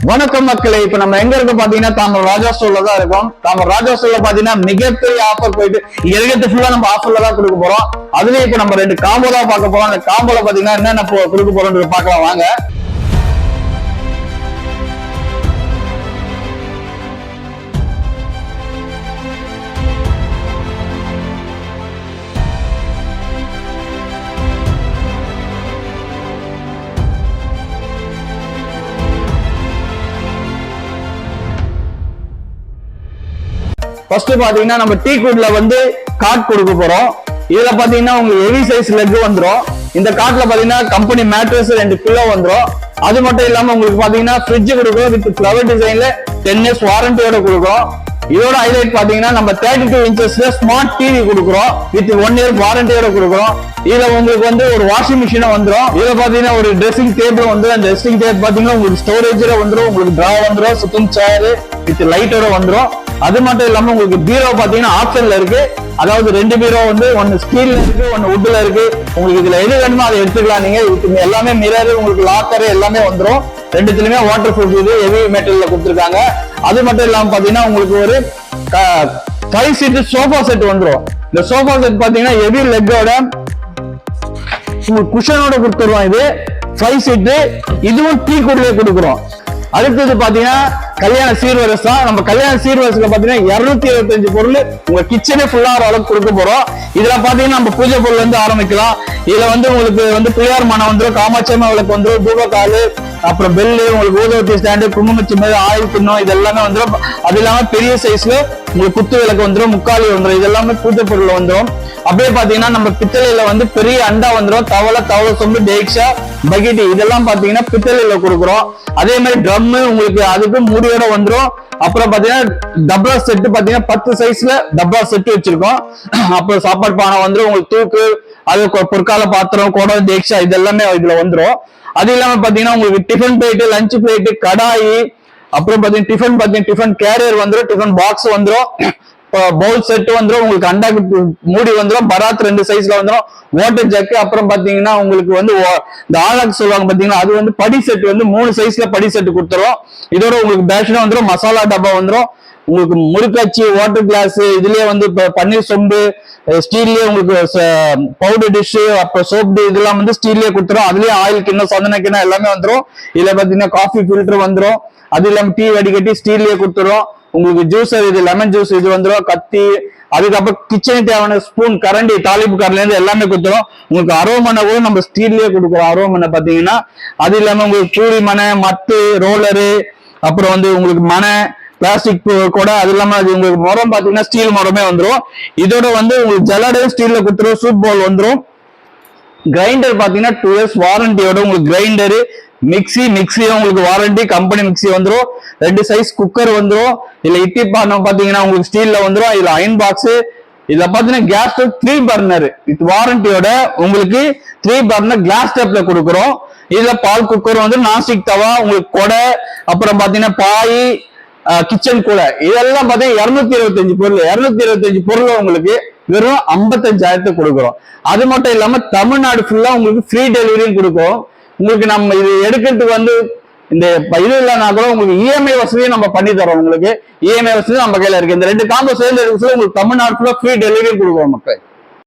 வணக்கம் மக்களே. இப்ப நம்ம எங்க இருக்க பாத்தீங்கன்னா தாமரை ராஜா ஸ்டோர்ல தான் இருக்கோம். தாமரை ராஜா ஸ்டோர்ல பாத்தீங்கன்னா மிகப்பெரிய ஆஃபர் போயிட்டு இருக்கிறது ஃபுல்லா நம்ம ஆஃபர்ல தான் கொடுக்க போறோம். அதுலயும் இப்ப நம்ம 2 காம்போ தான் பார்க்க போறோம். அந்த காம்போல பாத்தீங்கன்னா என்னென்ன கொடுக்க போறோம்னு பார்க்கலாம் வாங்க. ஃபர்ஸ்ட் பாத்தீங்கன்னா நம்ம டீ குட்ல காட் கொடுக்க போறோம். இதுல பாத்தீங்கன்னா உங்களுக்கு ஹெவி சைஸ் லெக் வந்துரும். இந்த காட்ல பாத்தீங்கன்னா கம்பெனி மேட்ரஸ் 2 பில்லோ வந்துரும். அது மட்டும் இல்லாம உங்களுக்கு பாத்தீங்கன்னா ஃப்ரிட்ஜ் கொடுக்கும் வித் ஃபிளவர் டிசைன்ல 10 இயர்ஸ் வாரண்டியோட கொடுக்கும். இதோட ஹைலைட் பாத்தீங்கன்னா நம்ம 32 இன்ச்சஸ்ல ஸ்மார்ட் டிவி கொடுக்குறோம் வித் 1 இயர் வாரண்டியோட கொடுக்குறோம். இதுல உங்களுக்கு ஒரு வாஷிங் மிஷினும் வந்துடும். இதுல பாத்தீங்கன்னா ஒரு ட்ரெஸ்ஸிங் டேபிள் வந்து அந்த ட்ரெஸ்ஸிங் டேபிள் பாத்தீங்கன்னா உங்களுக்கு ஸ்டோரேஜ்ல வந்துடும், உங்களுக்கு டிரா வந்துடும், சுத்தம் சேர் வித் லைட்டோட வந்துடும். அது மட்டும் இல்லாம உங்களுக்கு பீரோ பாத்தீங்கன்னா ஆப்ஷன்ல இருக்கு. அதாவது 2 பீரோ ஒன்னு ஸ்டீல்ல இருக்கு, ஒன்னு வுட்ல இருக்கு. உங்களுக்கு இதுல எது வேணுமோ அதை எடுத்துக்கலாம். நீங்க எல்லாமே மிரர், உங்களுக்கு லாக்கர் எல்லாமே வந்துடும். 2த்துலயுமே வாட்டர் ப்ரூஃப் இது ஹெவி மெட்டீரியல்ல கொடுத்துருக்காங்க. அது மட்டும் இல்லாம பாத்தீங்கன்னா உங்களுக்கு ஒரு 5 சீட் சோஃபா செட் வந்துடும். இந்த சோஃபா செட் பாத்தீங்கன்னா ஹெவி லெக்கோட உங்களுக்கு குஷனோட கொடுத்துருவோம். இது 5 சீட். இதுவும் டீ குட்லயே கொடுக்குறோம். அடுத்தது பாத்தீங்கன்னா கல்யாண சீர்வரிசை தான். நம்ம கல்யாண சீர்வரிசைல பாத்தீங்கன்னா 225 பொருள் உங்க கிச்சனே ஃபுல்லா அளவுக்கு கொடுக்க போறோம். இதுல பாத்தீங்கன்னா நம்ம பூஜை பொருள் ஆரம்பிக்கலாம். இதுல உங்களுக்கு பிள்ளையார் மனம் வந்துடும், காமாட்சியம்மா விளக்கு வந்துடும், தூபக்காலு, அப்புறம் பெல்லு, உங்களுக்கு ஊதுவத்தி ஸ்டாண்டு, குங்குமச்சி மேல ஆயில் தின்னும், இது எல்லாமே வந்துடும். அது இல்லாம பெரிய சைஸ்ல உங்களுக்கு குத்து விளக்கு வந்துடும், முக்காலி வந்துடும். இது எல்லாமே பூஜை பொருள் வந்துடும். அப்படியே பாத்தீங்கன்னா நம்ம பித்தளையில பெரிய அண்டா வந்துடும். தவளை சொம்பு, டேக்ஷா, பக்கெட் இதெல்லாம் பாத்தீங்கன்னா பித்தளையில கொடுக்குறோம். அதே மாதிரி ட்ரம் உங்களுக்கு அதுக்கு மூடியோட வந்துடும். அப்புறம் பாத்தீங்கன்னா டப்ரா செட் பாத்தீங்கன்னா 10 சைஸ்ல டப்ரா செட் வச்சிருக்கோம். அப்புறம் சாப்பாடு பானை வந்துடும், உங்களுக்கு தூக்கு, அது பொற்கால பாத்திரம், குடம், டேக்ஷா இது எல்லாமே இதுல வந்துடும். அது இல்லாம பாத்தீங்கன்னா உங்களுக்கு டிஃபன் பிளேட், லஞ்ச் பிளேட், கடாயி, அப்புறம் பாத்தீங்கன்னா டிஃபன் கேரியர் வந்துடும், டிஃபன் பாக்ஸ் வந்துடும், பவுல் செட் வந்துடும், உங்களுக்கு அண்டாக்கு மூடி வந்துடும், பராத் 2 சைஸ்ல வந்துடும், வாட்டர் ஜக்கு. அப்புறம் பாத்தீங்கன்னா உங்களுக்கு இந்த ஆளாக்கு சொல்லுவாங்க பாத்தீங்கன்னா அது படி செட் 3 சைஸ்ல படி செட் கொடுத்துரும். இதோட உங்களுக்கு பேஷனா வந்துடும், மசாலா டப்பா வந்துடும், உங்களுக்கு முறுக்காச்சி, வாட்டர் கிளாஸ், இதுலயே பன்னீர் சொம்பு ஸ்டீல்லயே உங்களுக்கு பவுடர் டிஷ், அப்புறம் சோப் இதெல்லாம் ஸ்டீல்லயே கொடுத்துரும். அதுலயே ஆயில் கிண்ணம், சந்தன கிண்ணம் எல்லாமே வந்துடும். இதுல பாத்தீங்கன்னா காஃபி ஃபில்டர் வந்துடும். அது இல்லாம டீ வடிகட்டி ஸ்டீல்லயே கொடுத்துரும். உங்களுக்கு ஜூஸர், இது லெமன் ஜூஸ் இது வந்துடும், கத்தி, அதுக்கப்புறம் கிச்சனுக்கு தேவையான ஸ்பூன், கரண்டி, தாலிப்பு கரண்ட்ல இருந்து எல்லாமே கொடுத்துரும். உங்களுக்கு அரோமனை கூட நம்ம ஸ்டீல்லயே கொடுக்குறோம். அரோமனை பாத்தீங்கன்னா அது இல்லாம உங்களுக்கு பூரி மனை, மத்து, ரோலரு, அப்புறம் உங்களுக்கு மனை, பிளாஸ்டிக் கூட, அது இல்லாம அது உங்களுக்கு முறம் பாத்தீங்கன்னா ஸ்டீல் முறமே வந்துடும். இதோட உங்களுக்கு ஜல்லடையும் ஸ்டீல்ல கொடுத்துரும், சூப் பவுல் வந்துடும். கிரைண்டர் பாத்தீங்கன்னா 2 இயர்ஸ் வாரண்டியோட உங்களுக்கு கிரைண்டரு, மிக்சியும் உங்களுக்கு வாரண்டி, கம்பெனி மிக்சி வந்துடும். 2 சைஸ் குக்கர் வந்துடும். இதுல இட்லி பானை பாத்தீங்கன்னா உங்களுக்கு ஸ்டீல்ல வந்துடும். இதுல அயன் பாக்ஸ், இதுல பாத்தீங்கன்னா கேஸ் ஸ்டவ் 3 பர்னர் வித் வாரண்டியோட உங்களுக்கு 3 பர்னர் கிளாஸ் டாப்ல கொடுக்குறோம். இதுல பால் குக்கர் நான்ஸ்டிக் தவா, உங்களுக்கு கொடை, அப்புறம் பாத்தீங்கன்னா பாய், கிச்சன் கூட, இதெல்லாம் பாத்தீங்கன்னா 225 பொருள். 225 பொருள் உங்களுக்கு வெறும் 55,000 கொடுக்குறோம். அது மட்டும் இல்லாம தமிழ்நாடு ஃபுல்லா உங்களுக்கு ஃப்ரீ டெலிவரியும் கொடுக்கும். உங்களுக்கு நம்ம இது எடுக்கிறதுக்கு இந்த இது இல்லைன்னா கூட உங்களுக்கு இஎம்ஐ வசதியும் நம்ம பண்ணி தரோம். உங்களுக்கு இஎம்ஐ வசதி நம்ம கையில இருக்கு. இந்த 2 காம்போ சேர்ந்து உங்களுக்கு தமிழ்நாடு ஃபுல்லா ஃப்ரீ டெலிவரி கொடுக்குறோம் மக்கள்.